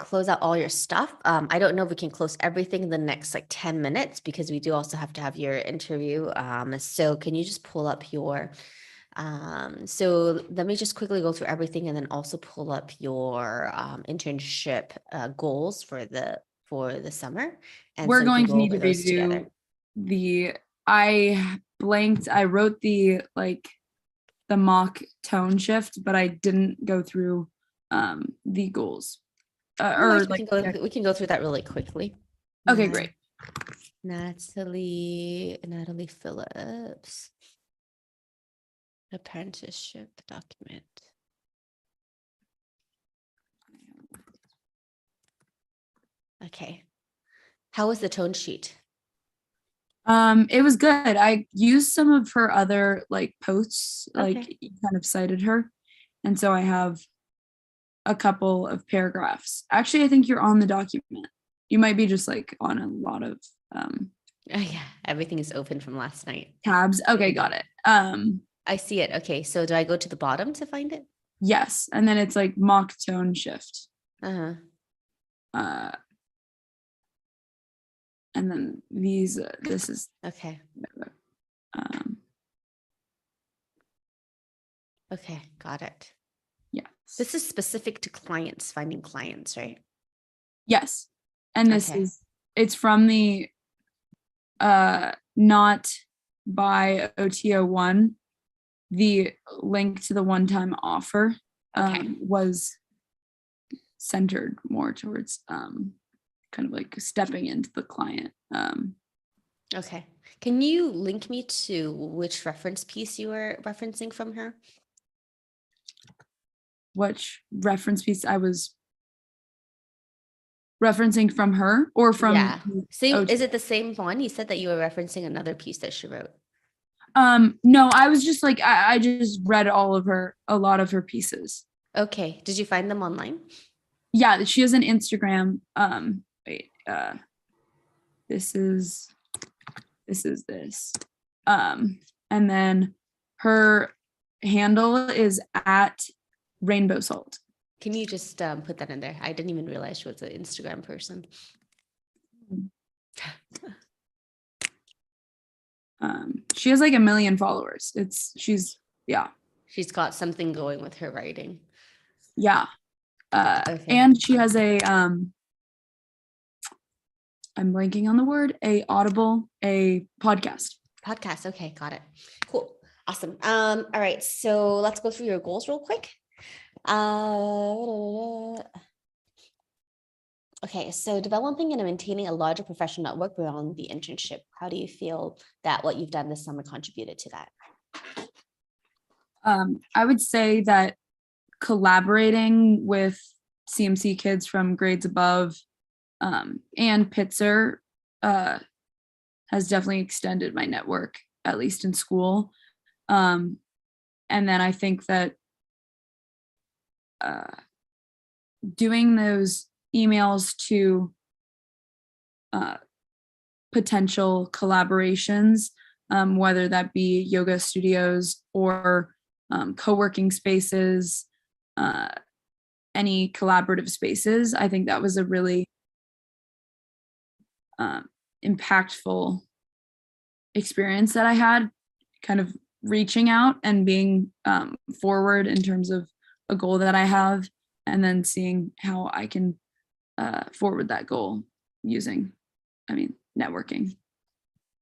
close out all your stuff. I don't know if we can close everything in the next like 10 minutes because we do also have to have your interview. So can you just pull up your, so let me just quickly go through everything and then also pull up your internship goals for the summer. And We're so we can going to go need over to those together. redo I wrote the mock tone shift, but I didn't go through the goals. No Or worries, like, we can go through that really quickly. okay, great. Natalie Phillips, apprenticeship document. Okay. How was the tone sheet? It was good. I used some of her other like posts, like Okay. you kind of cited her. And so I have a couple of paragraphs. Actually, I think you're on the document. You might be just like on a lot of Oh, yeah, everything is open from last night. tabs. Okay, got it. I see it. Okay, so do I go to the bottom to find it? Yes, and then it's like mock tone shift. Uh-huh. And then these, this is Okay. um, Okay, got it. yes. This is specific to clients, finding clients, right? Yes. And this Okay. it's from the not by OTO1. The link to the one-time offer was centered more towards kind of like stepping into the client. Okay. Can you link me to which reference piece you were referencing from her? Which reference piece I was referencing from her or from? Yeah. So is it the same one? You said that you were referencing another piece that she wrote. No, I was just like, I just read a lot of her pieces. Okay. Did you find them online? Yeah, she has an Instagram. Wait, this is this. And then her handle is at Rainbow Salt. Can you just put that in there? I didn't even realize she was an Instagram person. She has like 1 million followers. She's got something going with her writing. Yeah. Okay. And she has a I'm blanking on the word, a podcast. Podcast. Okay, got it. Cool. Awesome. All right. So let's go through your goals real quick. Okay, so developing and maintaining a larger professional network beyond the internship. How do you feel that what you've done this summer contributed to that? I would say that collaborating with CMC kids from grades above and Pitzer has definitely extended my network, at least in school. And then I think that doing those emails to potential collaborations, whether that be yoga studios or co-working spaces, any collaborative spaces, I think that was a really impactful experience that I had, kind of reaching out and being forward in terms of a goal that I have, and then seeing how I can forward that goal using, networking.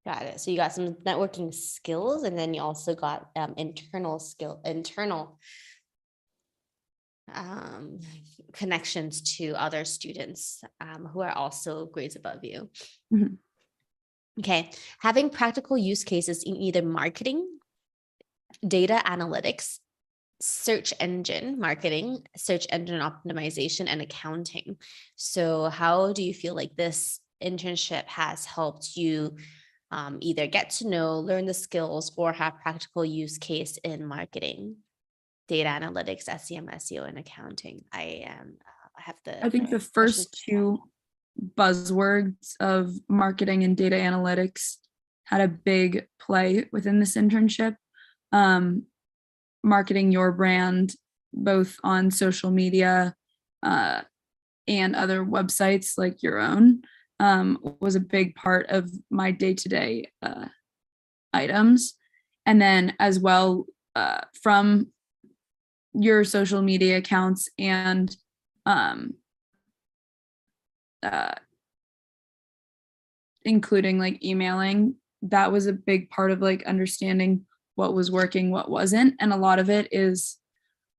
Got it. So you got some networking skills, and then you also got internal connections to other students who are also grades above you. Mm-hmm. Okay. Having practical use cases in either marketing, data analytics, search engine marketing, search engine optimization, and accounting. So how do you feel like this internship has helped you either get to know, learn the skills, or have practical use case in marketing, data analytics, SEM, SEO, and accounting? I think the first two buzzwords of marketing and data analytics had a big play within this internship. Marketing your brand both on social media and other websites like your own was a big part of my day-to-day items. And then as well, from your social media accounts and including like emailing, that was a big part of like understanding what was working, what wasn't. And a lot of it is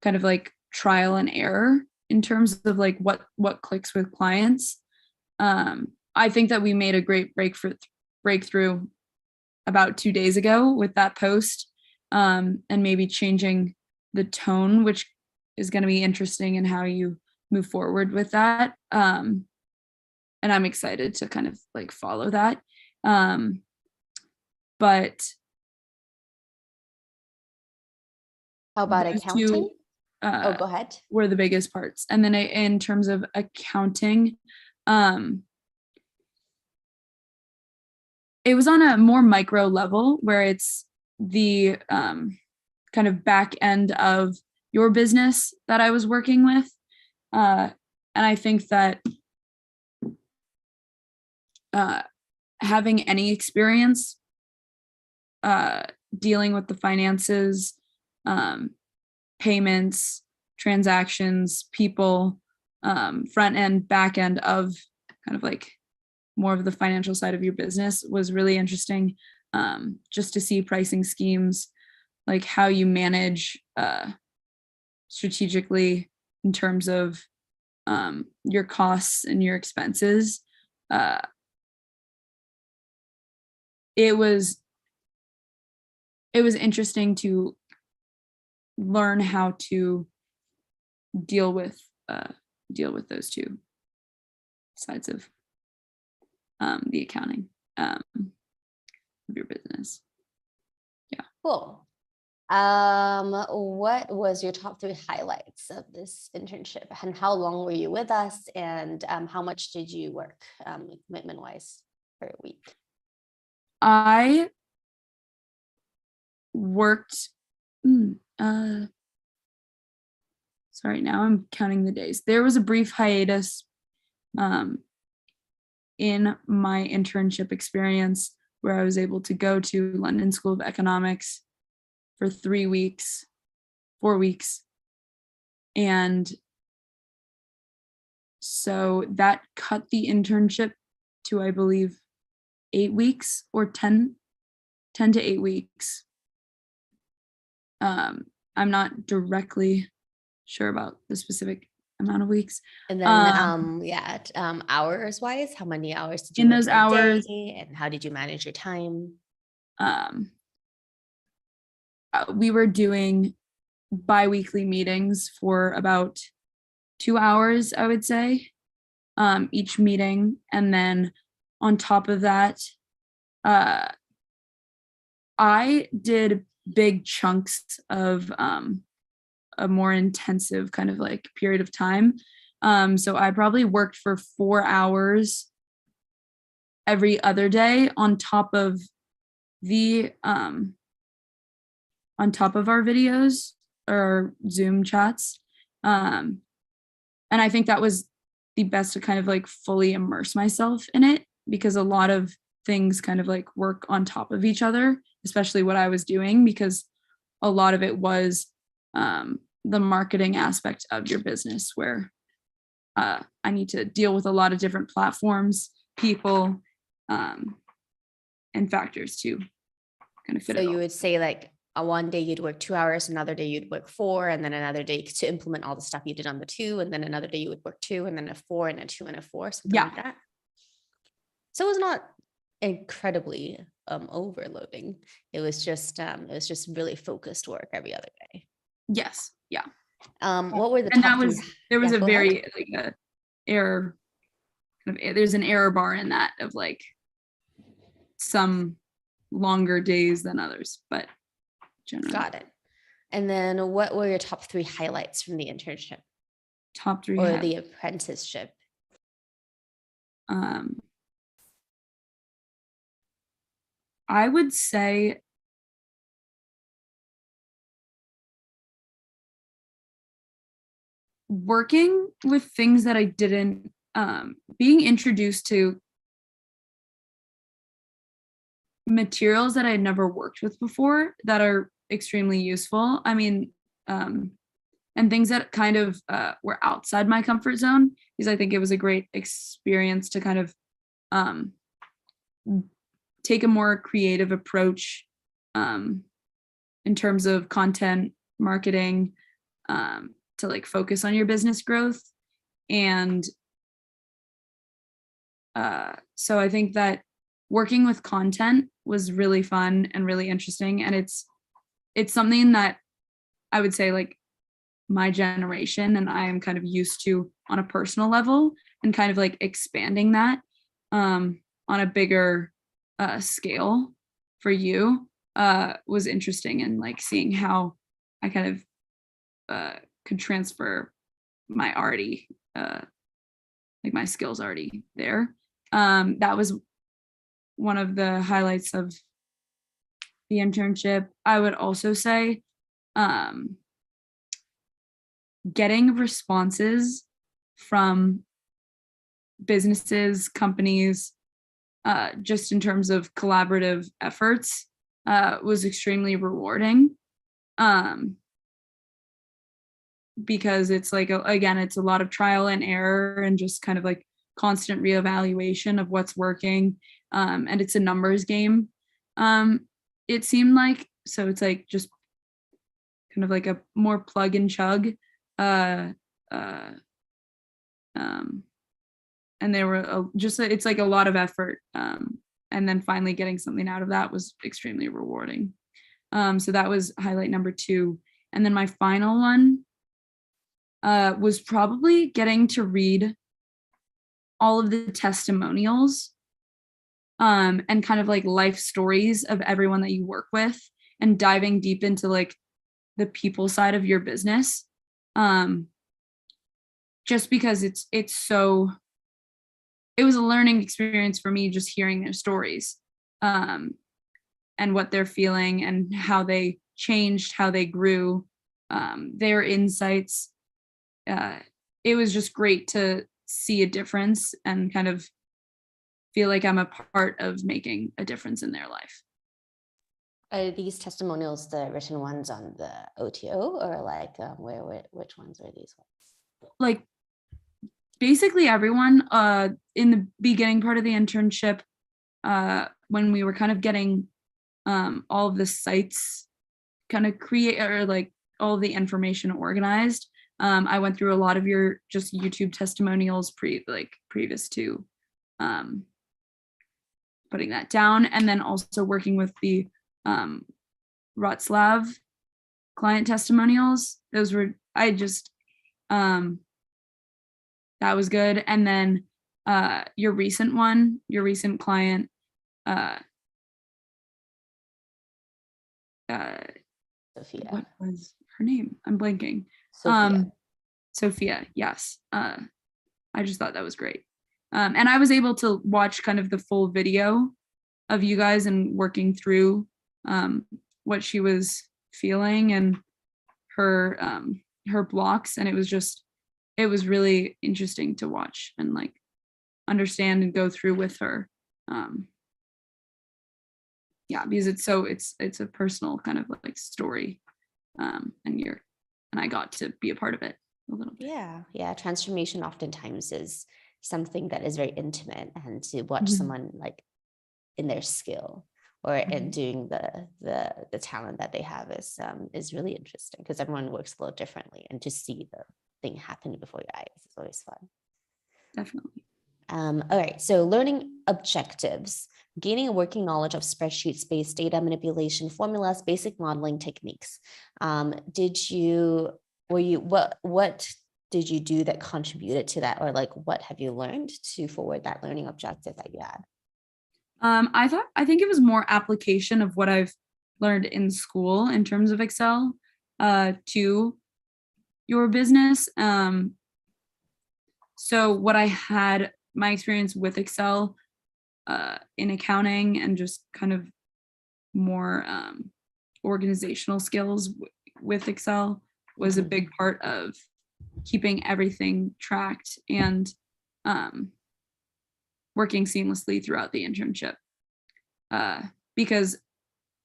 kind of like trial and error in terms of like what clicks with clients. I think that we made a great breakthrough about 2 days ago with that post, and maybe changing the tone, which is going to be interesting in how you move forward with that. And I'm excited to kind of like follow that. But How about those accounting? two Oh, go ahead. were the biggest parts. And then in terms of accounting, it was on a more micro level where it's the kind of back end of your business that I was working with. And I think that having any experience dealing with the finances, payments, transactions, people, front end, back end of kind of like more of the financial side of your business was really interesting. Just to see pricing schemes, like how you manage strategically in terms of your costs and your expenses. It was interesting to learn how to deal with those two sides of the accounting of your business. Yeah. Cool. What was your top 3 highlights of this internship, and how long were you with us, and how much did you work commitment wise per week? I worked sorry, now I'm counting the days. There was a brief hiatus in my internship experience where I was able to go to London School of Economics for 4 weeks. And so that cut the internship to, I believe, 8 weeks or 10 to 8 weeks. I'm not directly sure about the specific amount of weeks. And then, hours wise, how many hours did you in work those per hours, day, and how did you manage your time? We were doing bi-weekly meetings for about 2 hours, I would say, each meeting. And then on top of that, I did big chunks of a more intensive kind of like period of time. So I probably worked for 4 hours every other day on top of the on top of our videos or Zoom chats. And I think that was the best to kind of like fully immerse myself in it, because a lot of things kind of like work on top of each other, especially what I was doing, because a lot of it was the marketing aspect of your business, where I need to deal with a lot of different platforms, people, and factors to kind of fit So it you all. would say like one day you'd work 2 hours, another day you'd work 4, and then another day to implement all the stuff you did on the 2, and then another day you would work 2, and then a 4 and a 2 and a 4, something like that. So it was not incredibly overloading. It was just really focused work every other day. Yes. Yeah. What were the And top that 3? was, there was Yeah, a go ahead. very like a error, kind of, there's an error bar in that of like some longer days than others, but generally. Got it. And then what were your top 3 highlights from the internship Top 3 or the apprenticeship? I would say working with things that I didn't, being introduced to materials that I had never worked with before that are extremely useful. I mean, and things that kind of were outside my comfort zone, because I think it was a great experience to kind of take a more creative approach in terms of content marketing, to like focus on your business growth. And so I think that working with content was really fun and really interesting. And it's something that I would say like my generation and I am kind of used to on a personal level, and kind of like expanding that on a bigger scale for you was interesting, and like seeing how I kind of could transfer my already like my skills already there. That was one of the highlights of the internship. I would also say getting responses from businesses, companies, just in terms of collaborative efforts, was extremely rewarding. Because it's like, again, it's a lot of trial and error and just kind of like constant reevaluation of what's working. And it's a numbers game. It seemed like, so it's like just kind of like a more plug and chug. And there were just, it's like a lot of effort. And then finally getting something out of that was extremely rewarding. So that was highlight number 2. And then my final one was probably getting to read all of the testimonials and kind of like life stories of everyone that you work with, and diving deep into like the people side of your business. Just because it was a learning experience for me, just hearing their stories and what they're feeling and how they changed, how they grew, their insights. It was just great to see a difference and kind of feel like I'm a part of making a difference in their life. Are these testimonials the written ones on the OTO, or like which ones are these ones? Like basically everyone in the beginning part of the internship, when we were kind of getting all of the sites kind of create, or like all of the information organized, I went through a lot of your just YouTube testimonials previous to putting that down, and then also working with the Wroclaw client testimonials. Those were, that was good. And then your recent client, Sophia. What was her name? I'm blanking. Sophia, yes. I just thought that was great. And I was able to watch kind of the full video of you guys and working through what she was feeling and her blocks. And it was really interesting to watch and like understand and go through with her. Yeah, because it's a personal kind of like story. And I got to be a part of it a little bit. Yeah. Transformation oftentimes is something that is very intimate, and to watch someone like in their skill or in doing the talent that they have is really interesting, because everyone works a little differently, and to see the thing happen before your eyes is always fun. Definitely. All right, so learning objectives, gaining a working knowledge of spreadsheet-based data manipulation formulas, basic modeling techniques. What did you do that contributed to that, or like what have you learned to forward that learning objective that you had? I think it was more application of what I've learned in school in terms of Excel to your business. So what I had, my experience with Excel in accounting and just kind of more organizational skills with Excel was a big part of keeping everything tracked and working seamlessly throughout the internship, because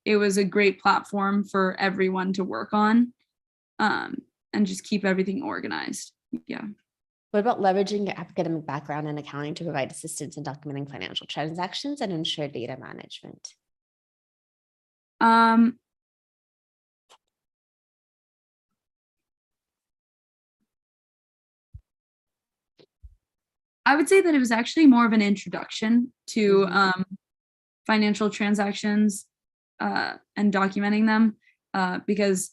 it was a great platform for everyone to work on, and just keep everything organized. Yeah. What about leveraging your academic background in accounting to provide assistance in documenting financial transactions and ensure data management? I would say that it was actually more of an introduction to financial transactions and documenting them, because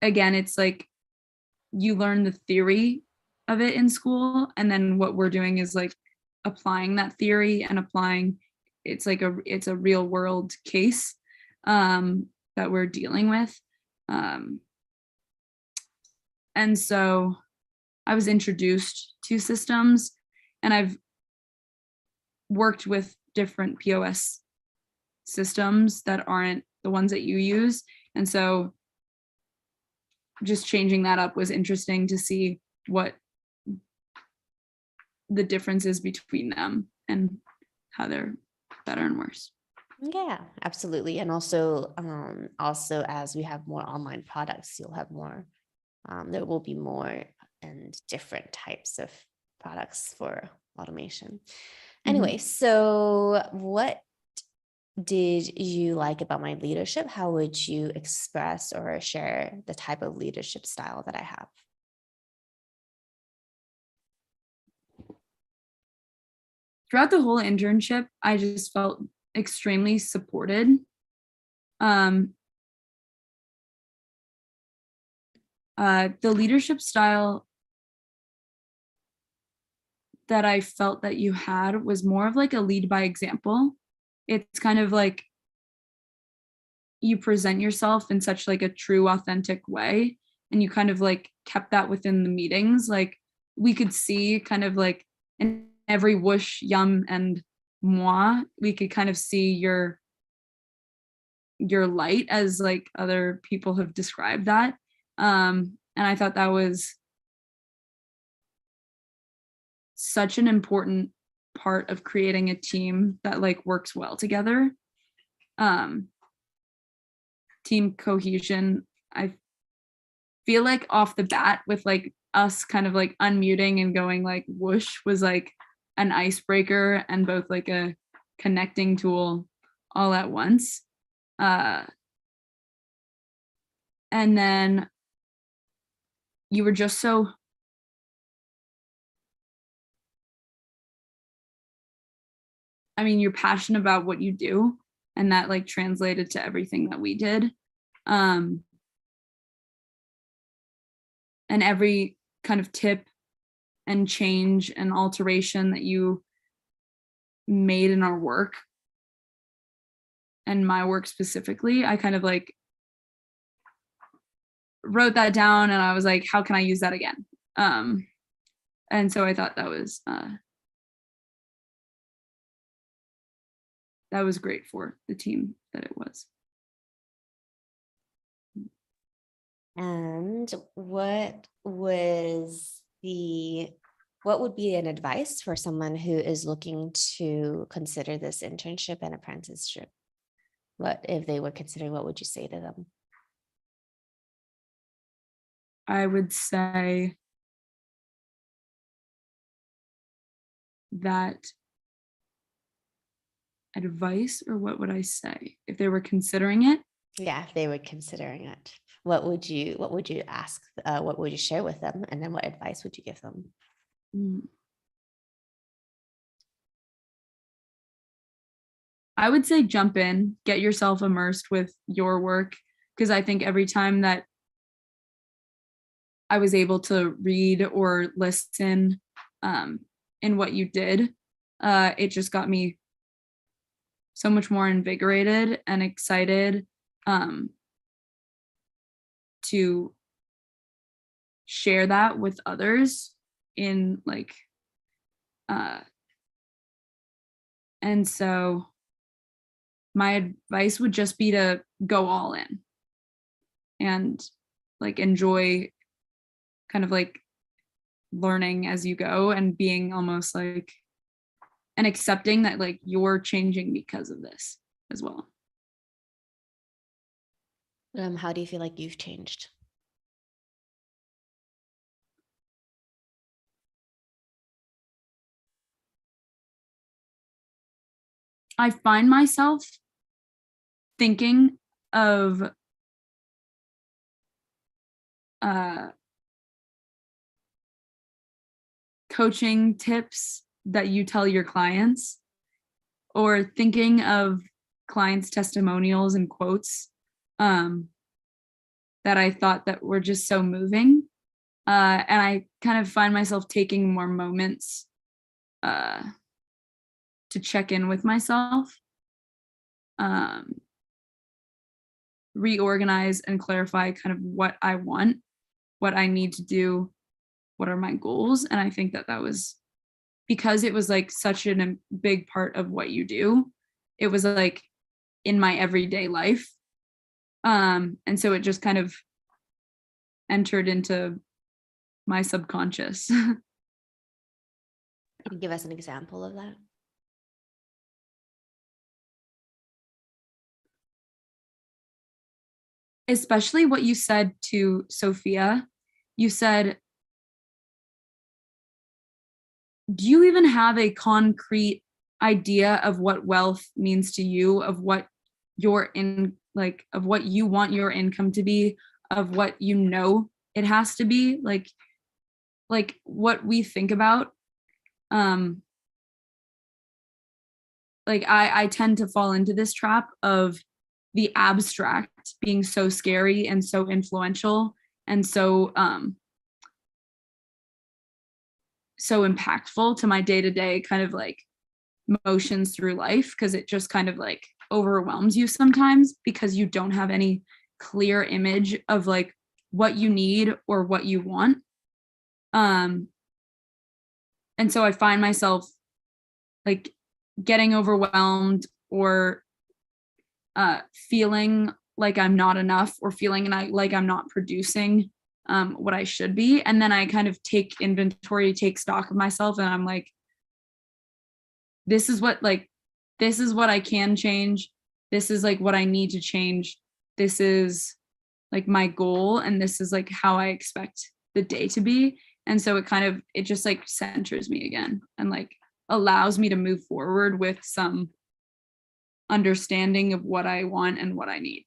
again, it's like you learn the theory of it in school, and then what we're doing is like applying that theory and applying it's a real world case that we're dealing with, and so I was introduced to systems, and I've worked with different POS systems that aren't the ones that you use, and so just changing that up was interesting to see what the difference is between them and how they're better and worse. Yeah, absolutely. And also as we have more online products, you'll have more, there will be more and different types of products for automation. Anyway, so what did you like about my leadership? How would you express or share the type of leadership style that I have? Throughout the whole internship, I just felt extremely supported. The leadership style that I felt that you had was more of like a lead by example. It's kind of like you present yourself in such like a true, authentic way, and you kind of like kept that within the meetings. Like we could see kind of like in every whoosh, yum, and moi, we could kind of see your light, as like other people have described that. And I thought that was such an important part of creating a team that like works well together. Team cohesion, I feel like off the bat with like us kind of like unmuting and going like whoosh was like an icebreaker and both like a connecting tool all at once. And then you were just so you're passionate about what you do, and that like translated to everything that we did. And every kind of tip and change and alteration that you made in our work and my work specifically, I kind of like wrote that down and I was like, how can I use that again? And so I thought that was great for the team that it was. And what would be an advice for someone who is looking to consider this internship and apprenticeship? What if they were considering, what would you say to them? I would say that advice, or what would I say if they were considering it? Yeah, if they were considering it, what would you ask? What would you share with them? And then what advice would you give them? I would say jump in, get yourself immersed with your work, because I think every time that I was able to read or listen in what you did, it just got me so much more invigorated and excited to share that with others in like and so my advice would just be to go all in and like enjoy kind of like learning as you go and being almost like, and accepting that like you're changing because of this as well. How do you feel like you've changed? I find myself thinking of coaching tips that you tell your clients, or thinking of clients' testimonials and quotes that I thought that were just so moving. And I kind of find myself taking more moments to check in with myself, reorganize and clarify kind of what I want, what I need to do, what are my goals. And I think that that was because it was like such a big part of what you do. It was like in my everyday life. And so it just kind of entered into my subconscious. Can you give us an example of that? Especially what you said to Sophia. You said, do you even have a concrete idea of what wealth means to you, of what your of what you want your income to be, of what you know it has to be, like what we think about. Like I tend to fall into this trap of the abstract being so scary and so influential and so so impactful to my day-to-day kind of like motions through life, because it just kind of like overwhelms you sometimes because you don't have any clear image of like what you need or what you want. And so I find myself like getting overwhelmed or feeling like I'm not enough, or feeling like I'm not producing what I should be. And then I kind of take inventory, take stock of myself, and I'm like, this is what I can change. This is like what I need to change. This is like my goal, and this is like how I expect the day to be. And so it just like centers me again and like allows me to move forward with some understanding of what I want and what I need.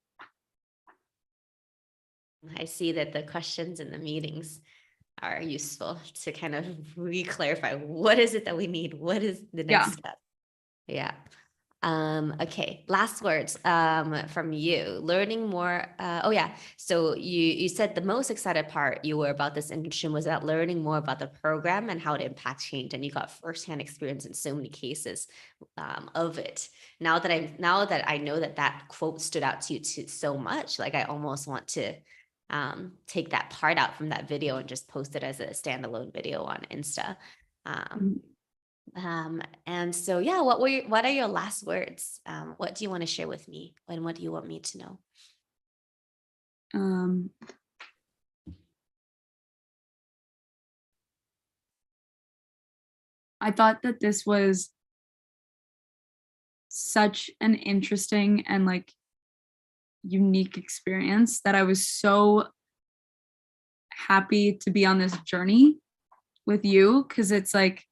I see that the questions in the meetings are useful to kind of re-clarify what is it that we need? What is the next step? Yeah. Okay. Last words from you. Learning more. Oh yeah. So you said the most excited part you were about this internship was about learning more about the program and how it impacts change, and you got firsthand experience in so many cases of it. Now that I know that quote stood out to you so much, like I almost want to take that part out from that video and just post it as a standalone video on Insta. And so, yeah, what are your last words? What do you want to share with me? And what do you want me to know? I thought that this was such an interesting and like unique experience that I was so happy to be on this journey with you, because it's like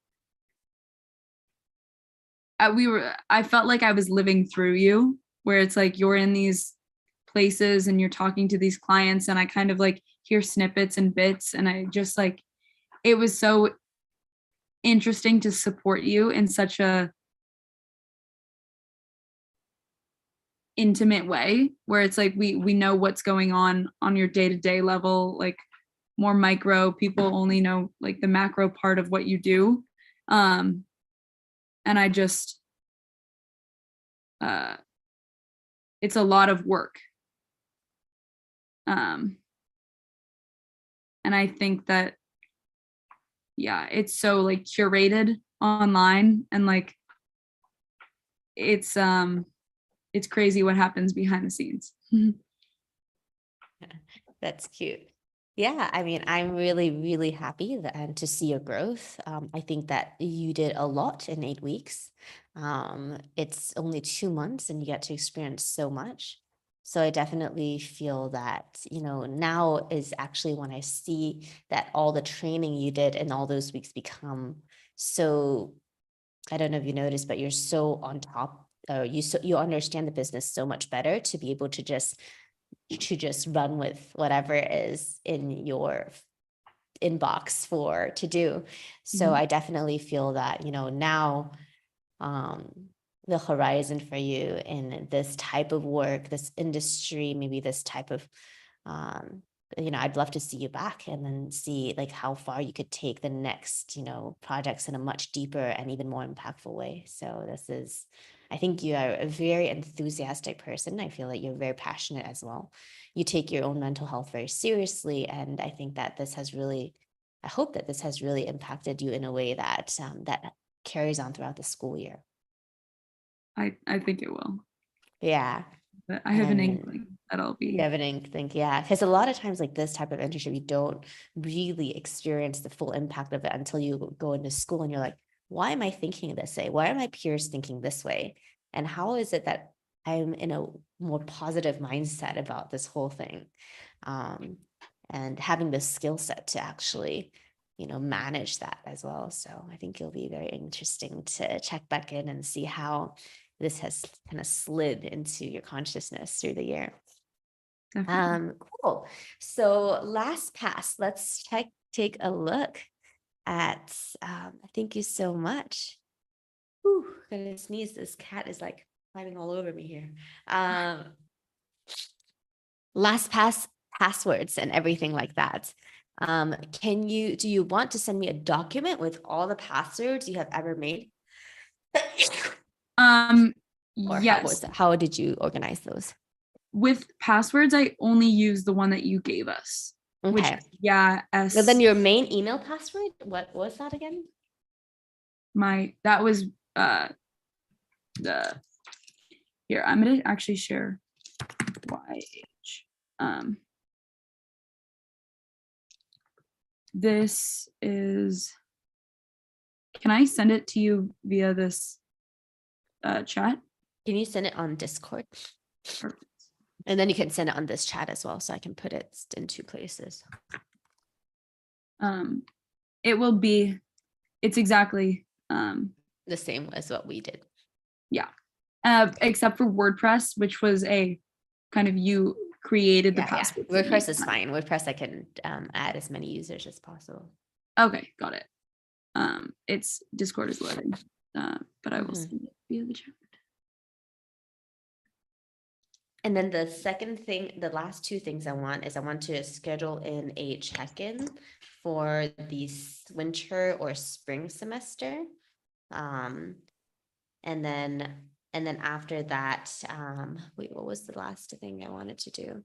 I felt like I was living through you, where it's like you're in these places and you're talking to these clients, and I kind of like hear snippets and bits, and I just like, it was so interesting to support you in such a intimate way, where it's like we know what's going on your day-to-day level, like more micro. People only know like the macro part of what you do. And I just it's a lot of work. And I think that, yeah, it's so like curated online, and like it's crazy what happens behind the scenes. That's cute. Yeah, I mean, I'm really, really happy that, and to see your growth. I think that you did a lot in 8 weeks. It's only 2 months and you get to experience so much. So I definitely feel that, now is actually when I see that all the training you did in all those weeks become so, I don't know if you noticed, but you're so on top, you understand the business so much better to be able to just run with whatever is in your inbox for to do. So Mhm. I definitely feel that, now um, the horizon for you in this type of work, this industry, maybe this type of, um, I'd love to see you back and then see like how far you could take the next, projects in a much deeper and even more impactful way. So I think you are a very enthusiastic person. I feel like you're very passionate as well. You take your own mental health very seriously. And I think that I hope that this has really impacted you in a way that carries on throughout the school year. I think it will, Yeah. but I have an And inkling that I'll you be. have an instinct, yeah. Because a lot of times, like this type of internship, you don't really experience the full impact of it until you go into school and you're like, why am I thinking this way? Why are my peers thinking this way? And how is it that I'm in a more positive mindset about this whole thing? Um, and having the skill set to actually, manage that as well. So I think it'll be very interesting to check back in and see how this has kind of slid into your consciousness through the year. Definitely. Cool. So last pass, let's take a look at, thank you so much. Whew, gonna sneeze. This cat is like climbing all over me here. Last pass passwords and everything like that. Do you want to send me a document with all the passwords you have ever made? Um, Or yes. how did you organize those? With passwords, I only use the one that you gave us, which Okay. is yeah, Well, then S your main email password, what was that again? that was the here. I'm gonna actually share YH. Um this is, can I send it to you via this chat? Can you send it on Discord? Perfect. And then you can send it on this chat as well, so I can put it in two places. Um it will be, it's exactly The same as what we did. yeah. Except for WordPress, which was a kind of, you created the Yeah, yeah. password for me. WordPress is fine. WordPress, I can add as many users as possible. Okay, got it. It's Discord is loading, but I will Mhm. send it via the chat. And then the second thing, the last two things I want to schedule in a check-in for the winter or spring semester. Um, and then after that, wait, what was the last thing I wanted to do?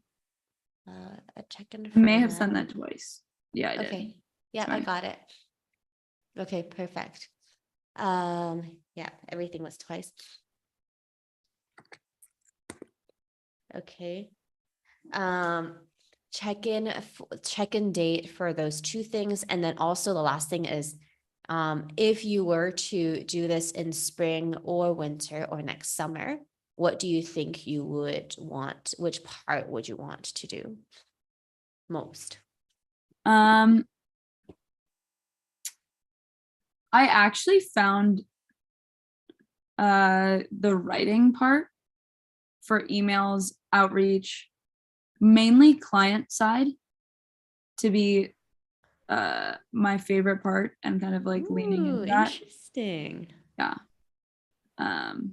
A check-in I for may have sent that them. twice. Yeah, I did. Okay. Yeah, I Sorry. got it. Okay, perfect. Yeah, everything was twice. Okay. Um, check-in date for those two things. And then also the last thing is, if you were to do this in spring or winter or next summer, what do you think you would want? Which part would you want to do most? Um, I actually found the writing part for emails, outreach, mainly client side, to be my favorite part, and kind of like leaning Ooh, into that. interesting. Yeah.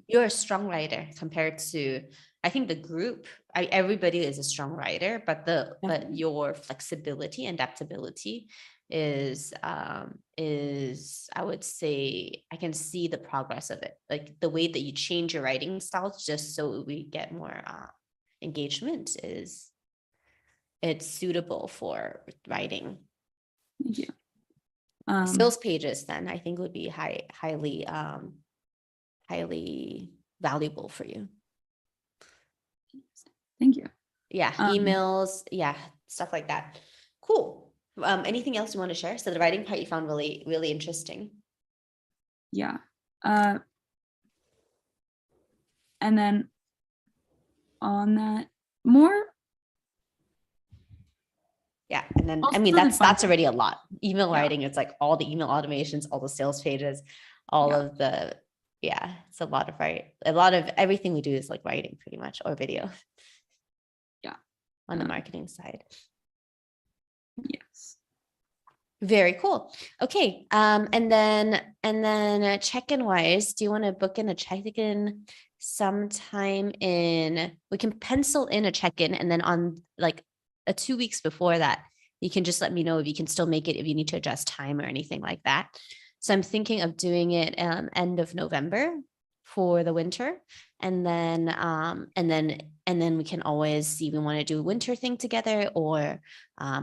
You're a strong writer compared to, I think the group, everybody is a strong writer, but Definitely. your flexibility and adaptability is I would say I can see the progress of it. Like the way that you change your writing styles just so we get more engagement it's suitable for writing. Thank you. Sales pages then I think would be highly valuable for you. Thank you. Yeah, emails, yeah, stuff like that. Cool. Anything else you want to share? So the writing part you found really, really interesting. Yeah. And then on that, more. Yeah. And then, I Also mean, the that's fun- already a lot. Email Yeah. writing, it's like all the email automations, all the sales pages, all Yeah. of the, yeah, it's a lot of a lot of everything we do is like writing pretty much, or video. Yeah. On the marketing side. Yes. Very cool. Okay. And then check-in wise, do you want to book in a check-in sometime we can pencil in a check-in, and then on like 2 weeks before that, you can just let me know if you can still make it, if you need to adjust time or anything like that. So I'm thinking of doing it end of November for the winter. And then we can always see if we want to do a winter thing together, or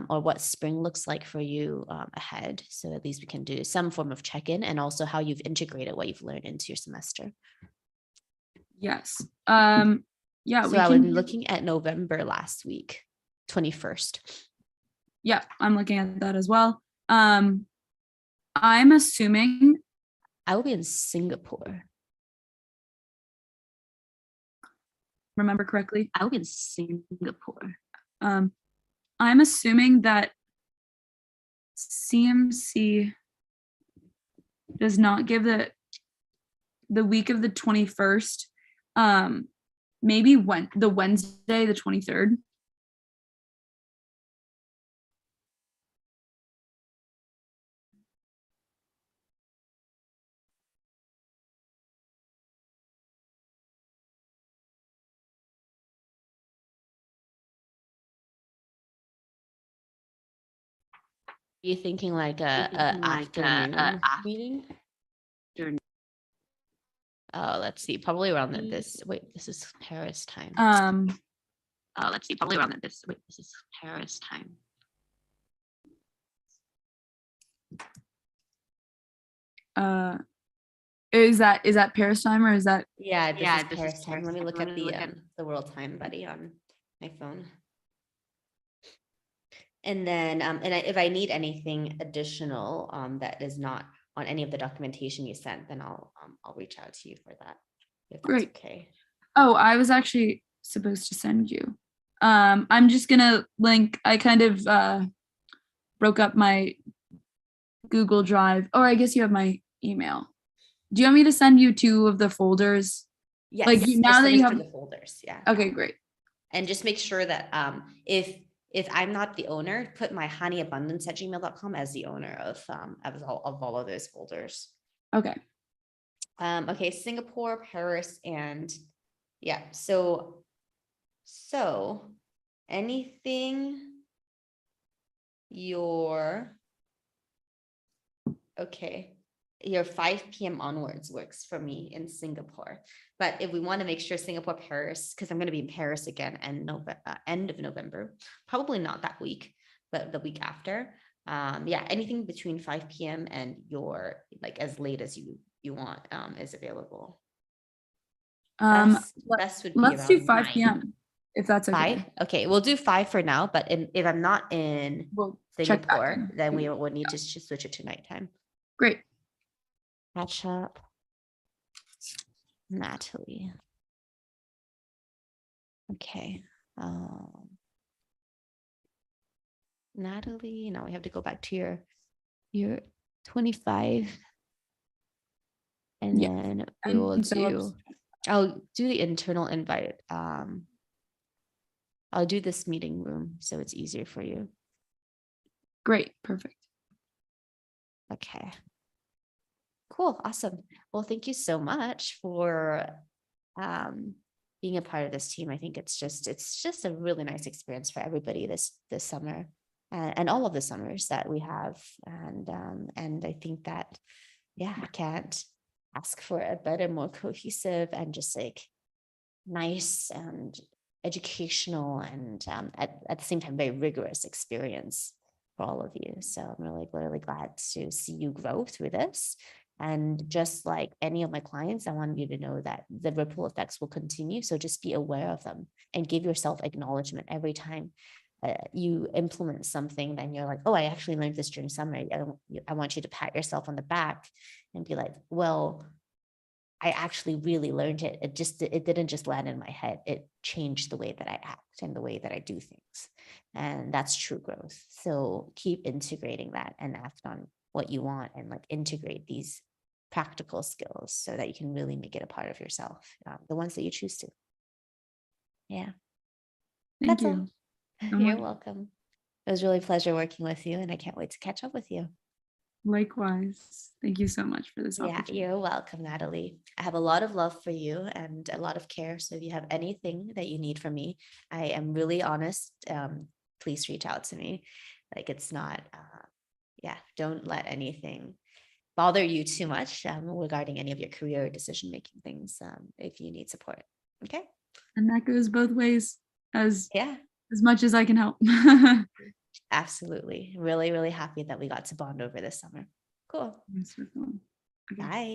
what spring looks like for you ahead. So at least we can do some form of check-in, and also how you've integrated what you've learned into your semester. Yes. Yeah. So I was looking at November last week, 21st. Yeah, I'm looking at that as well. I'm assuming I will be in Singapore. Remember correctly. I will be in Singapore. I'm assuming that CMC does not give the week of the 21st. Maybe the Wednesday, the 23rd. You thinking like a afternoon meeting? Oh, let's see. Probably around this. Wait, this is Paris time. Let's see. Probably around this. Wait, this is Paris time. Is that Paris time, or is that? Yeah, this is Paris time. Let me look at the world time buddy on my phone. And then, if I need anything additional that is not on any of the documentation you sent, then I'll reach out to you for that. If that's Great. Okay. Oh, I was actually supposed to send you. I'm just gonna link. I kind of broke up my Google Drive. Oh, I guess you have my email. Do you want me to send you 2 of the folders? Yes. Like now that you have the folders, yeah. Okay, great. And just make sure that if I'm not the owner, put my honeyabundance@gmail.com as the owner of all of those folders. Okay. Okay, Singapore, Paris, and yeah. So anything your 5 p.m. onwards works for me in Singapore. But if we want to make sure Singapore, Paris, because I'm going to be in Paris again and end of November, probably not that week, but the week after. Anything between 5 p.m. and your like as late as you want is available. Best would be let's do around 5 9. p.m. if that's okay. 5? Okay, we'll do 5 for now, but if I'm not in We'll check back Singapore, in. then we would need to switch it to nighttime. Great. Catch up. Natalie. Okay. Natalie, now we have to go back to your 25. And then we will I'll do the internal invite. I'll do this meeting room so it's easier for you. Great. Perfect. Okay. Cool. Awesome. Well, thank you so much for being a part of this team. I think it's just a really nice experience for everybody this summer and all of the summers that we have. And I think that, I can't ask for a better, more cohesive and just like nice and educational and at the same time, very rigorous experience for all of you. So I'm really, really glad to see you grow through this. And just like any of my clients, I want you to know that the ripple effects will continue. So just be aware of them and give yourself acknowledgement every time you implement something, then you're like, oh, I actually learned this during summer. I want you to pat yourself on the back and be like, well, I actually really learned it. It didn't just land in my head. It changed the way that I act and the way that I do things. And that's true growth. So keep integrating that and act on what you want, and like integrate these practical skills so that you can really make it a part of yourself, the ones that you choose to. Yeah. Thank That's all. you so You're much. welcome. It was really a pleasure working with you, and I can't wait to catch up with you. Likewise. Thank you so much for this Yeah, opportunity. you're welcome, Natalie. I have a lot of love for you and a lot of care. So if you have anything that you need from me, I am really honest. Please reach out to me. Like, it's not, yeah, don't let anything bother you too much regarding any of your career or decision-making things, if you need support. Okay. And that goes both ways, Yeah, as much as I can help. absolutely. Really, really happy that we got to bond over this summer. Cool. Yes, okay. Bye.